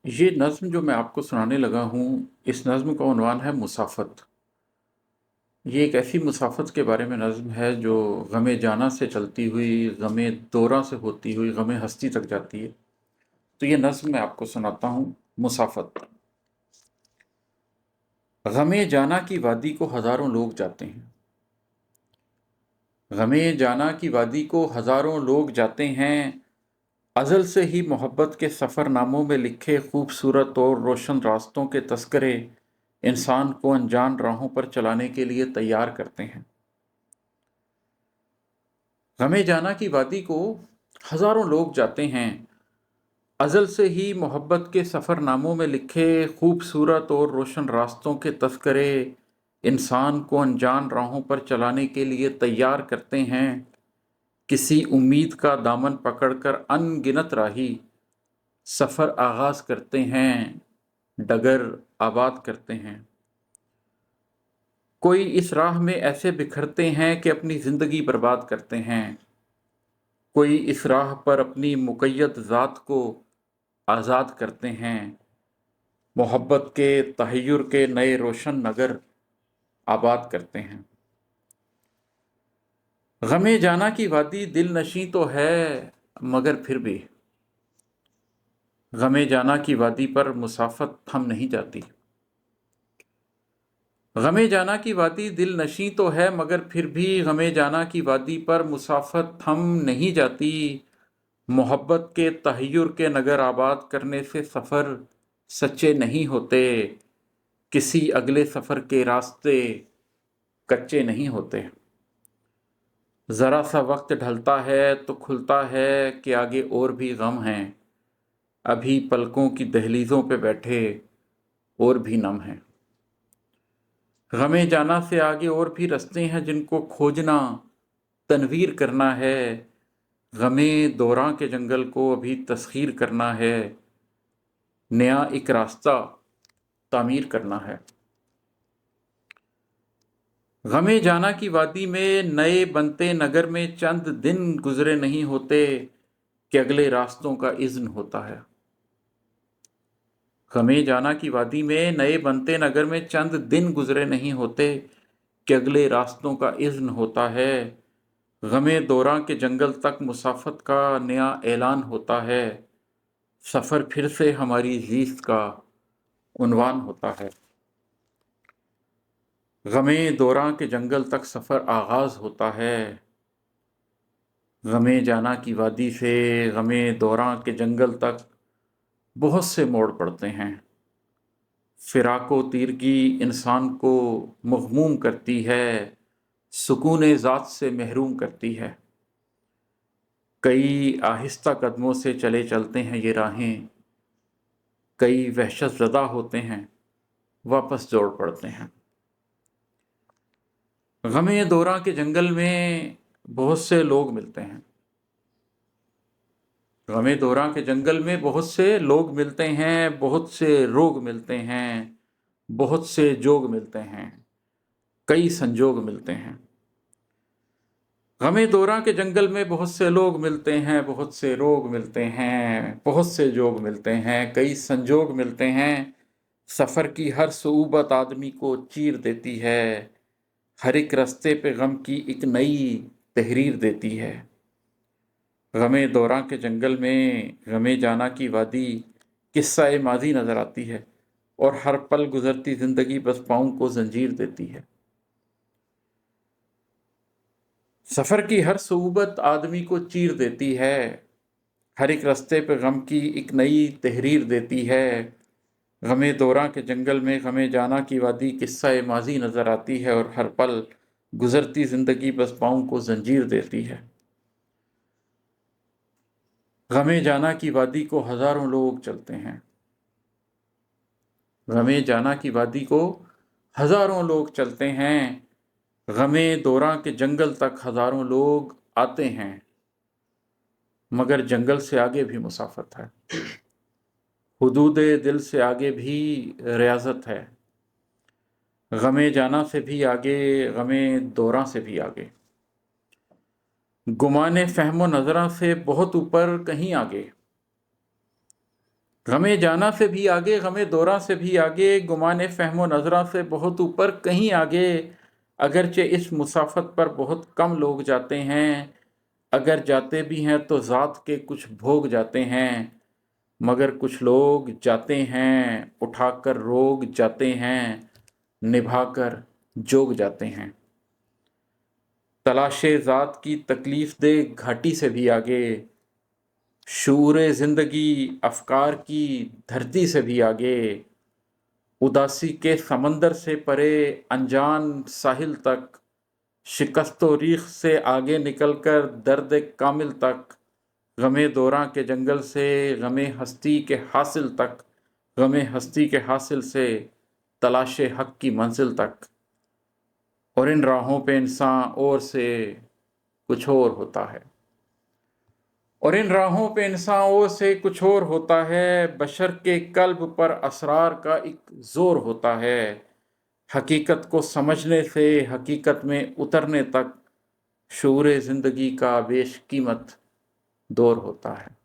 ये नज़्म जो मैं आपको सुनाने लगा हूँ, इस नज़्म का उन्वान है मुसाफ़त। ये एक ऐसी मुसाफ़त के बारे में नज़्म है जो ग़म-ए जाना से चलती हुई, ग़म-ए दोरा से होती हुई, ग़म-ए हस्ती तक जाती है। तो ये नज़्म मैं आपको सुनाता हूँ, मुसाफ़त। ग़म-ए जाना की वादी को हज़ारों लोग जाते हैं। ग़म-ए जाना की वादी को हज़ारों लोग जाते हैं। अज़ल से ही मोहब्बत के सफ़रनामों में लिखे खूबसूरत और रोशन रास्तों के तज़किरे इंसान को अनजान राहों पर चलाने के लिए तैयार करते हैं। ग़म-ए जाना की वादी को हज़ारों लोग जाते हैं। अज़ल से ही मोहब्बत के सफ़रनामों में लिखे खूबसूरत और रोशन रास्तों के तज़किरे इंसान को अनजान राहों पर चलाने के लिए तैयार करते हैं। किसी उम्मीद का दामन पकड़कर अनगिनत राही सफ़र आगाज़ करते हैं, डगर आबाद करते हैं। कोई इस राह में ऐसे बिखरते हैं कि अपनी ज़िंदगी बर्बाद करते हैं। कोई इस राह पर अपनी मुक़य्यद ज़ात को आज़ाद करते हैं। मोहब्बत के तहय्युर के नए रोशन नगर आबाद करते हैं। ग़म-ए जाना की वादी दिल नशीं तो है मगर फिर भी ग़म-ए जाना की वादी पर मुसाफ़त थम नहीं जाती। ग़म-ए जाना की वादी दिल नशीं तो है मगर फिर भी ग़म-ए जाना की वादी पर मुसाफ़त थम नहीं जाती। मोहब्बत के तहय्युर के नगर आबाद करने से सफ़र सच्चे नहीं होते। किसी अगले सफ़र के रास्ते कच्चे नहीं होते। ज़रा सा वक्त ढलता है तो खुलता है कि आगे और भी गम हैं। अभी पलकों की दहलीज़ों पे बैठे और भी नम हैं। ग़म-ए जाना से आगे और भी रास्ते हैं जिनको खोजना तनवीर करना है। ग़म-ए दोरां के जंगल को अभी तस्ख़ीर करना है। नया एक रास्ता तामीर करना है। ग़म-ए जाना की वादी में नए बनते नगर में चंद दिन गुज़रे नहीं होते कि अगले रास्तों का इज़्न होता है। ग़म-ए जाना की वादी में नए बनते नगर में चंद दिन गुज़रे नहीं होते कि अगले रास्तों का इज़्न होता है। ग़म-ए दोरां के जंगल तक मुसाफ़त का नया ऐलान होता है। सफ़र फिर से हमारी ज़ीस्त का उन्वान होता है। ग़म-ए दोरां के जंगल तक सफ़र आगाज़ होता है। ग़म-ए जाना की वादी से ग़म-ए दोरां के जंगल तक बहुत से मोड़ पड़ते हैं। फ़िराक़ो तीरगी इंसान को मग़मूम करती है, सुकून ज़ात से महरूम करती है। कई आहिस्ता कदमों से चले चलते हैं ये राहें, कई वहशत ज़दा होते हैं, वापस दौड़ पड़ते हैं। ग़म-ए दोरां के जंगल में बहुत से लोग मिलते हैं। ग़म-ए दोरां के जंगल में बहुत से लोग मिलते हैं, बहुत से रोग मिलते हैं, बहुत से जोग मिलते हैं, कई संजोग मिलते हैं। ग़म-ए दोरां के जंगल में बहुत से लोग मिलते हैं, बहुत से रोग मिलते हैं, बहुत से जोग मिलते हैं, कई संजोग मिलते हैं। सफ़र की हर सुऊबत आदमी को चीर देती है। हर एक रास्ते पे गम की एक नई तहरीर देती है। ग़म-ए दोरां के जंगल में ग़म-ए जाना की वादी किस्सा-ए माज़ी नज़र आती है और हर पल गुज़रती ज़िंदगी बस पाँव को ज़ंजीर देती है। सफ़र की हर सुऊबत आदमी को चीर देती है। हर एक रास्ते पे गम की एक नई तहरीर देती है। ग़म-ए दोरां के जंगल में ग़म-ए जाना की वादी किस्सा-ए माज़ी नज़र आती है और हर पल गुज़रती ज़िंदगी बस पाँव को ज़ंजीर देती है। ग़म-ए जाना की वादी को हज़ारों लोग चलते हैं। ग़म-ए जाना की वादी को हज़ारों लोग चलते हैं। ग़म-ए दोरां के जंगल तक हज़ारों लोग आते हैं, मगर जंगल से आगे भी मुसाफ़त है। हुदूद-ए दिल से आगे भी रियाज़त है। ग़म-ए जाना से भी आगे, ग़म-ए दोरां से भी आगे। गुमाने फ़हमो नज़रा से बहुत ऊपर कहीं आगे। गमे जाना से भी आगे, गमे दौरा से भी आगे, गुमाने फहमो नजरा से बहुत ऊपर, कहीं आगे। अगरचे इस मुसाफत पर बहुत कम लोग जाते हैं, अगर जाते भी हैं तो ज़ात के कुछ भोग जाते हैं, मगर कुछ लोग जाते हैं, उठाकर रोग जाते हैं, निभाकर जोग जाते हैं। तलाशे ज़ात की तकलीफ दे घाटी से भी आगे, शूरे ज़िंदगी अफकार की धरती से भी आगे, उदासी के समंदर से परे अनजान साहिल तक, शिकस्तो रीख से आगे निकलकर दर्द कामिल तक, गमे दौरां के जंगल से गमे हस्ती के हासिल तक, गमे हस्ती के हासिल से तलाशे हक की मंजिल तक। और इन राहों पे इंसान और से कुछ और होता है, और इन राहों पे इंसान और से कुछ और होता है, बशर के कल्ब पर असरार का एक जोर होता है, हकीकत को समझने से हकीकत में उतरने तक शूरे ज़िंदगी का बेशकीमत दौर होता है।